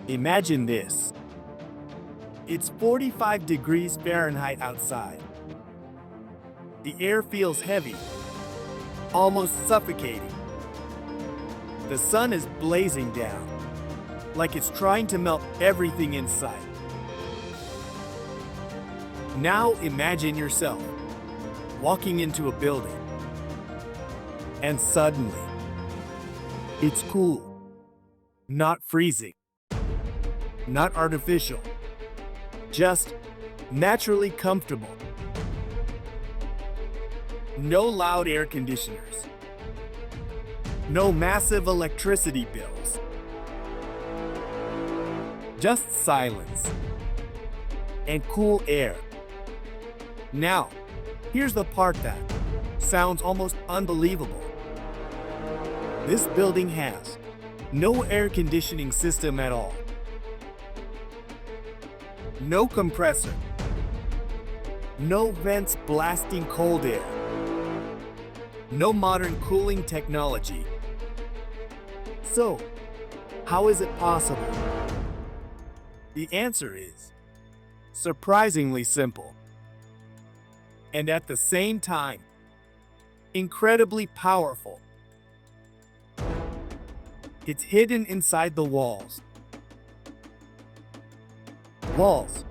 Imagine this. It's 45 degrees Fahrenheit outside. The air feels heavy, almost suffocating. The sun is blazing down, like it's trying to melt everything in sight. Now imagine yourself walking into a building, and suddenly, it's cool, not freezing, not artificial, just naturally comfortable. No loud air conditioners, no massive electricity bills, just silence and cool air. Now, here's the part that sounds almost unbelievable. This building has no air conditioning system at all. No compressor. No vents blasting cold air. No modern cooling technology. So, how is it possible? The answer is surprisingly simple. And at the same time, incredibly powerful. It's hidden inside the walls. Walls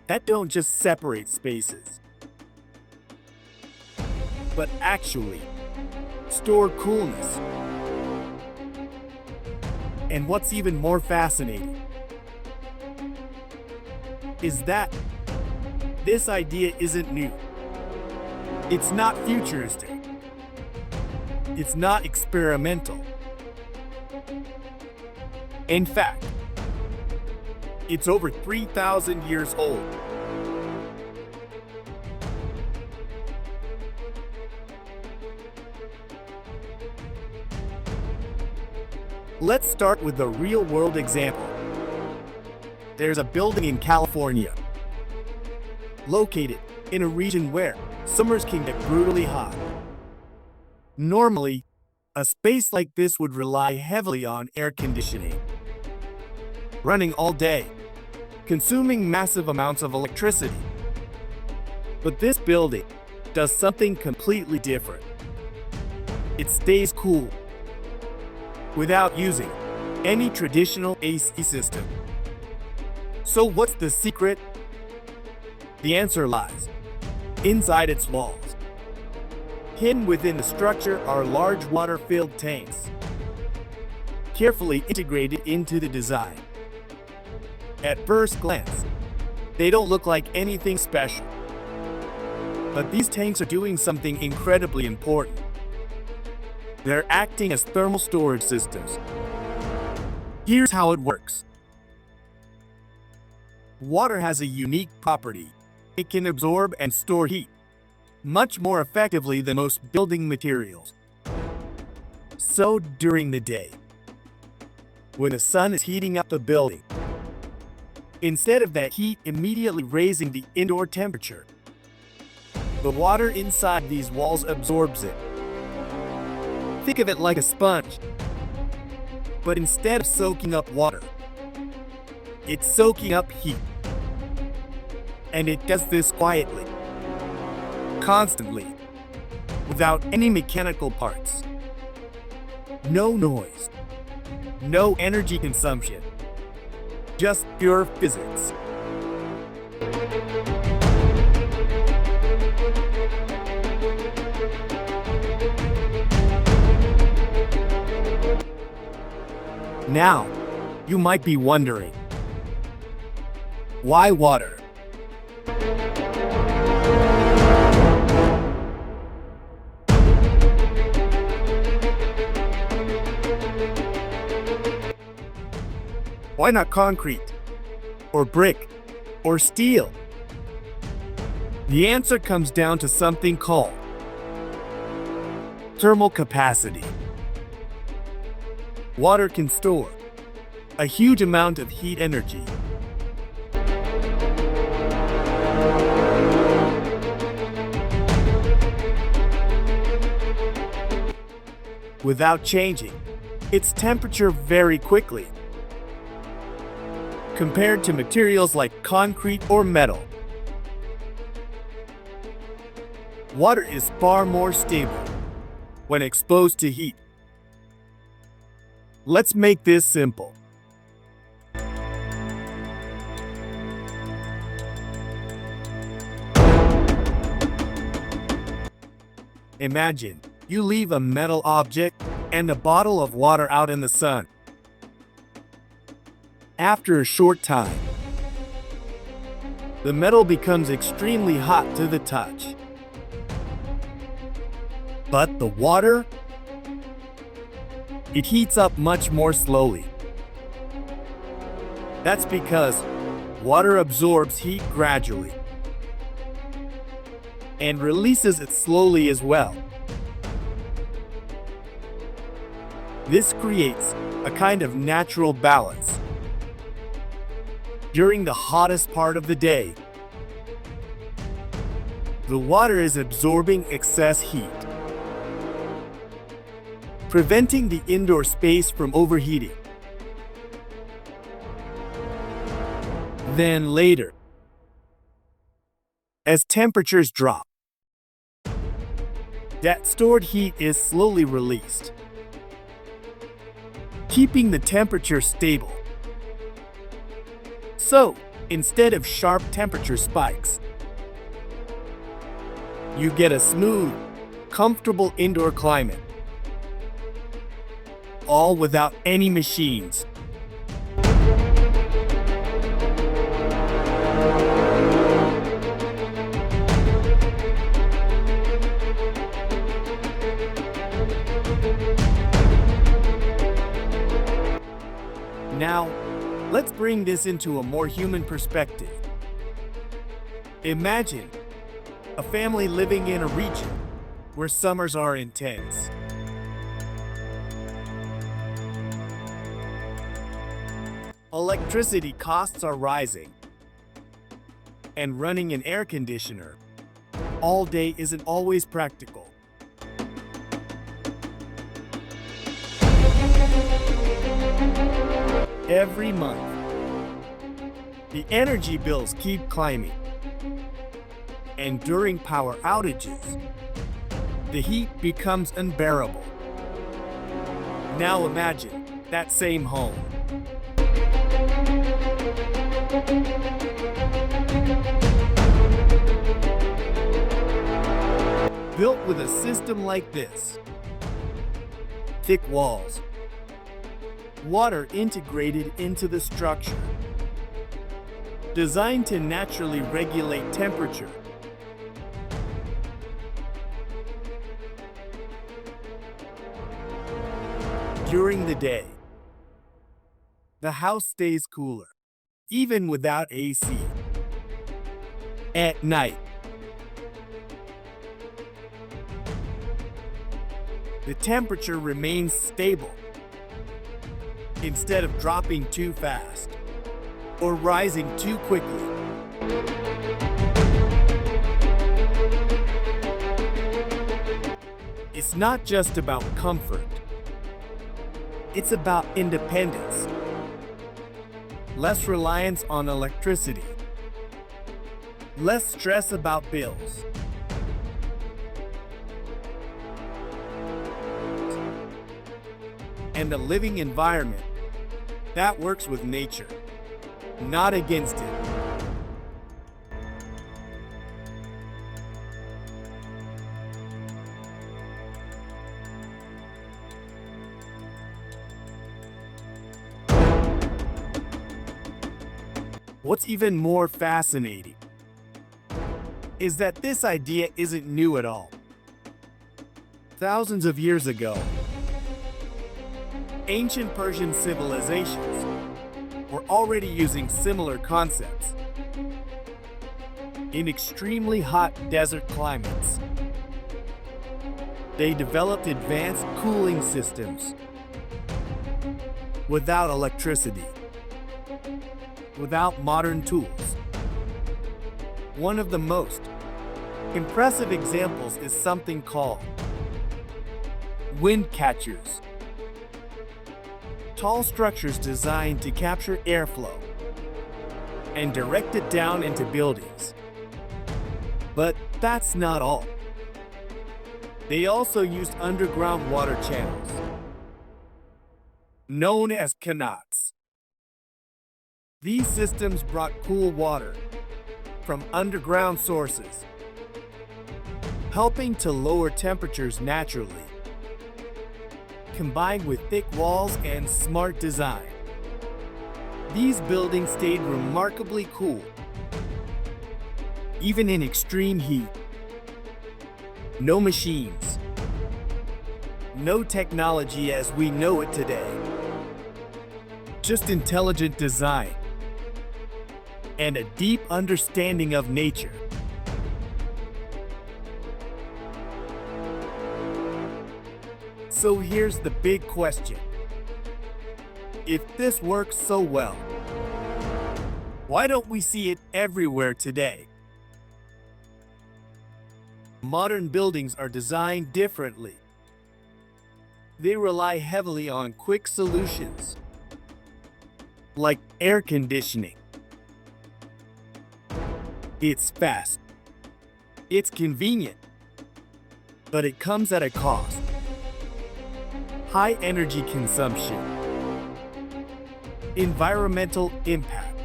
that don't just separate spaces, but actually store coolness. And what's even more fascinating is that this idea isn't new. It's not futuristic. It's not experimental. In fact, it's over 3,000 years old. Let's start with a real-world example. There's a building in California, located in a region where summers can get brutally hot. Normally, a space like this would rely heavily on air conditioning, running all day, consuming massive amounts of electricity. But this building does something completely different. It stays cool without using any traditional AC system. So what's the secret? The answer lies inside its walls. Hidden within the structure are large water-filled tanks, carefully integrated into the design. At first glance, they don't look like anything special. But these tanks are doing something incredibly important. They're acting as thermal storage systems. Here's how it works. Water has a unique property. It can absorb and store heat much more effectively than most building materials. So during the day, when the sun is heating up the building, instead of that heat immediately raising the indoor temperature, the water inside these walls absorbs it. Think of it like a sponge. But instead of soaking up water, it's soaking up heat. And it does this quietly, constantly, without any mechanical parts. No noise, no energy consumption, just pure physics. Now, you might be wondering, why water? Why not concrete, or brick, or steel? The answer comes down to something called thermal capacity. Water can store a huge amount of heat energy. Without changing its temperature very quickly. compared to materials like concrete or metal. Water is far more stable when exposed to heat. Let's make this simple. Imagine you leave a metal object and a bottle of water out in the sun. After a short time, the metal becomes extremely hot to the touch. But the water, it heats up much more slowly. That's because water absorbs heat gradually and releases it slowly as well. This creates a kind of natural balance. During the hottest part of the day, the water is absorbing excess heat, preventing the indoor space from overheating. Then later, as temperatures drop, that stored heat is slowly released, keeping the temperature stable. So, instead of sharp temperature spikes, you get a smooth, comfortable indoor climate, all without any machines. Now, let's bring this into a more human perspective. Imagine a family living in a region where summers are intense. Electricity costs are rising, and running an air conditioner all day isn't always practical. Every month, the energy bills keep climbing, and during power outages, the heat becomes unbearable. Now imagine that same home. Built with a system like this: thick walls, water integrated into the structure, designed to naturally regulate temperature. During the day, the house stays cooler, even without AC. At night, the temperature remains stable instead of dropping too fast or rising too quickly. It's not just about comfort, it's about independence. Less reliance on electricity, less stress about bills, and a living environment that works with nature, not against it. What's even more fascinating is that this idea isn't new at all. Thousands of years ago, ancient Persian civilizations were already using similar concepts. In extremely hot desert climates, they developed advanced cooling systems without electricity, without modern tools. One of the most impressive examples is something called wind catchers. Tall structures designed to capture airflow and direct it down into buildings. But that's not all. They also used underground water channels, known as canals. These systems brought cool water from underground sources, helping to lower temperatures naturally. Combined with thick walls and smart design, these buildings stayed remarkably cool, even in extreme heat. No machines, no technology as we know it today, just intelligent design and a deep understanding of nature. So here's the big question. If this works so well, why don't we see it everywhere today? Modern buildings are designed differently. They rely heavily on quick solutions, like air conditioning. It's fast, it's convenient, but it comes at a cost. High energy consumption, environmental impact,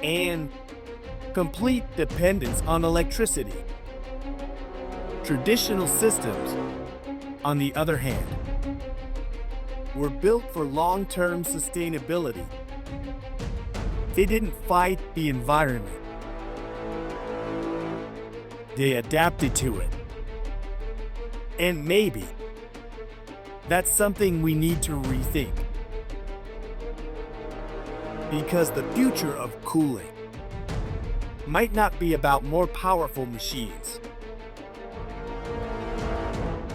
and complete dependence on electricity. Traditional systems, on the other hand, were built for long-term sustainability. They didn't fight the environment. They adapted to it. And maybe that's something we need to rethink. Because the future of cooling might not be about more powerful machines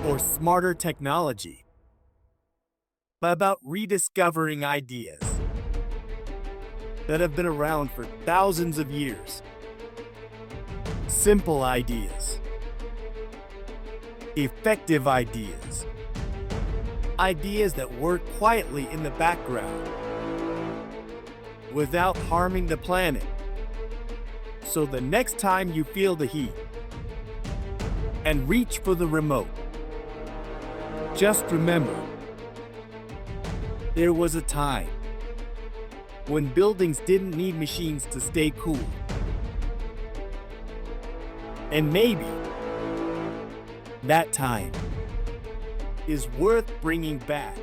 or smarter technology, but about rediscovering ideas that have been around for thousands of years. Simple ideas, effective ideas, ideas that work quietly in the background without harming the planet. So the next time you feel the heat and reach for the remote, just remember, there was a time when buildings didn't need machines to stay cool. And maybe that time is worth bringing back.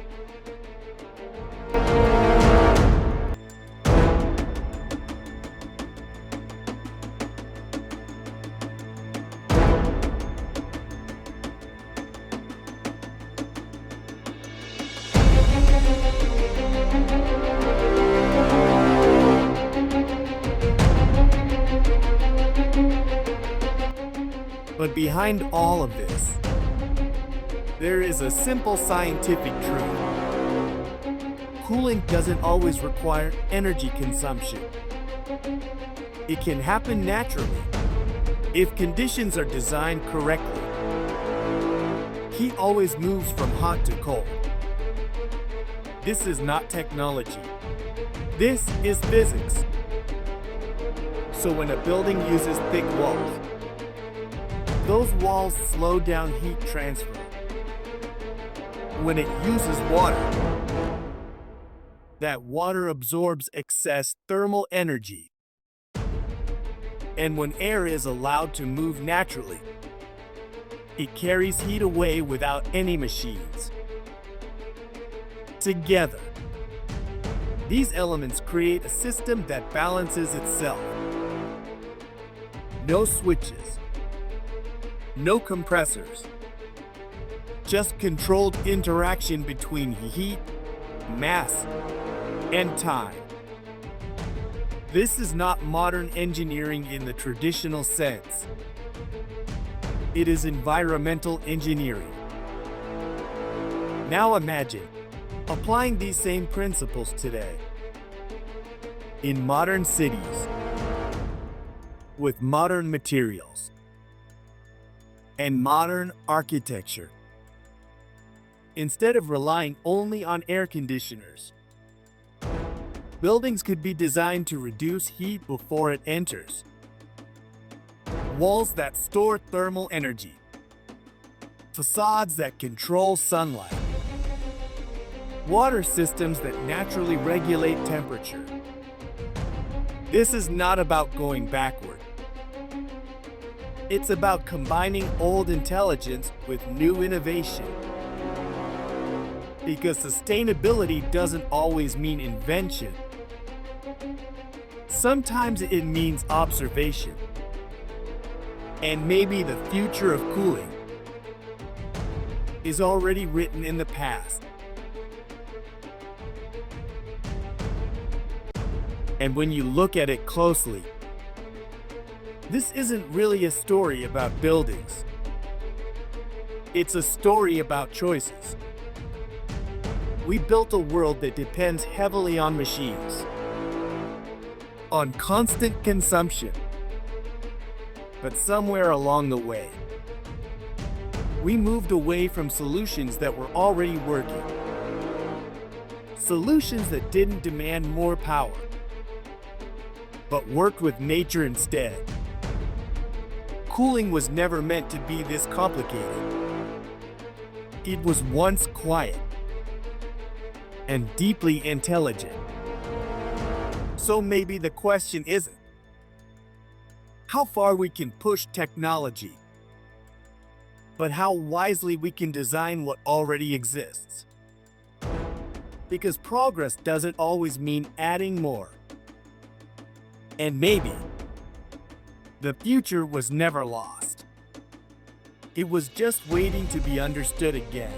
But behind all of this, there is a simple scientific truth. Cooling doesn't always require energy consumption. It can happen naturally if conditions are designed correctly. Heat always moves from hot to cold. This is not technology. This is physics. So when a building uses thick walls, those walls slow down heat transfer. When it uses water, that water absorbs excess thermal energy. And when air is allowed to move naturally, it carries heat away without any machines. Together, these elements create a system that balances itself. No switches, no compressors, just controlled interaction between heat, mass, and time. This is not modern engineering in the traditional sense. It is environmental engineering. Now imagine applying these same principles today in modern cities with modern materials and modern architecture. Instead of relying only on air conditioners, Buildings could be designed to reduce heat before it enters. Walls that store thermal energy. Facades that control sunlight. Water systems that naturally regulate temperature. This is not about going backward. It's about combining old intelligence with new innovation. Because sustainability doesn't always mean invention. Sometimes it means observation. And maybe the future of cooling is already written in the past. And when you look at it closely, this isn't really a story about buildings. It's a story about choices. We built a world that depends heavily on machines, on constant consumption. But somewhere along the way, we moved away from solutions that were already working. Solutions that didn't demand more power, but worked with nature instead. Cooling was never meant to be this complicated. It was once quiet and deeply intelligent. So maybe the question isn't how far we can push technology, but how wisely we can design what already exists. Because progress doesn't always mean adding more. And maybe the future was never lost. It was just waiting to be understood again.